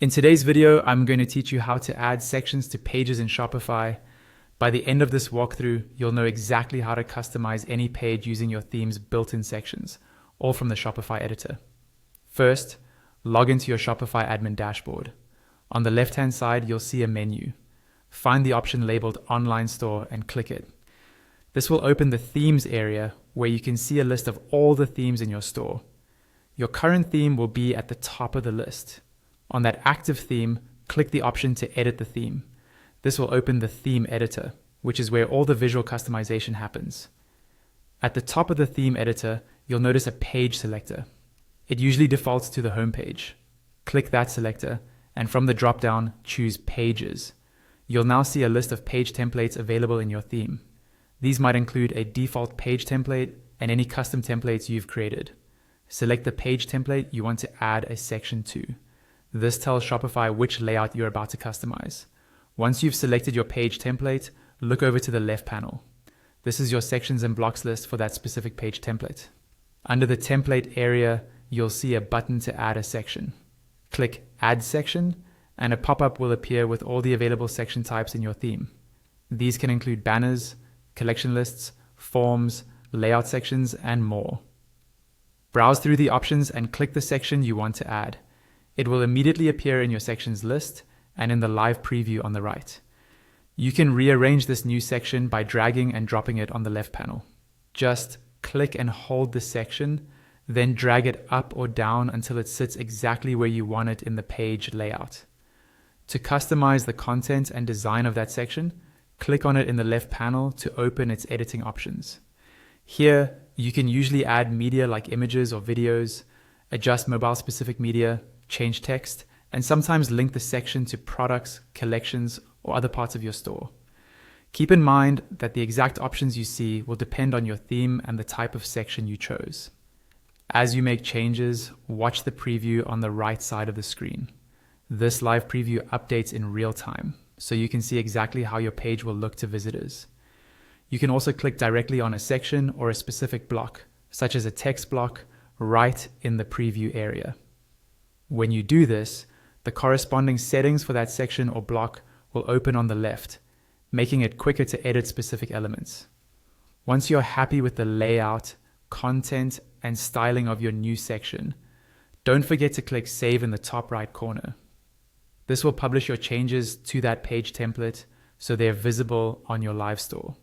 In today's video, I'm going to teach you how to add sections to pages in Shopify. By the end of this walkthrough, you'll know exactly how to customize any page using your theme's built-in sections, all from the Shopify editor. First, log into your Shopify admin dashboard. On the left-hand side, you'll see a menu. Find the option labeled Online Store and click it. This will open the Themes area where you can see a list of all the themes in your store. Your current theme will be at the top of the list. On that active theme, click the option to edit the theme. This will open the theme editor, which is where all the visual customization happens. At the top of the theme editor, you'll notice a page selector. It usually defaults to the home page. Click that selector, and from the drop-down, choose Pages. You'll now see a list of page templates available in your theme. These might include a default page template and any custom templates you've created. Select the page template you want to add a section to. This tells Shopify which layout you're about to customize. Once you've selected your page template, look over to the left panel. This is your sections and blocks list for that specific page template. Under the template area, you'll see a button to add a section. Click Add Section, and a pop-up will appear with all the available section types in your theme. These can include banners, collection lists, forms, layout sections, and more. Browse through the options and click the section you want to add. It will immediately appear in your sections list and in the live preview on the right. You can rearrange this new section by dragging and dropping it on the left panel. Just click and hold the section, then drag it up or down until it sits exactly where you want it in the page layout. To customize the content and design of that section, click on it in the left panel to open its editing options. Here, you can usually add media like images or videos, adjust mobile-specific media, change text, and sometimes link the section to products, collections, or other parts of your store. Keep in mind that the exact options you see will depend on your theme and the type of section you chose. As you make changes, watch the preview on the right side of the screen. This live preview updates in real time, so you can see exactly how your page will look to visitors. You can also click directly on a section or a specific block, such as a text block, right in the preview area. When you do this, the corresponding settings for that section or block will open on the left, making it quicker to edit specific elements. Once you're happy with the layout, content, and styling of your new section, don't forget to click Save in the top right corner. This will publish your changes to that page template so they're visible on your live store.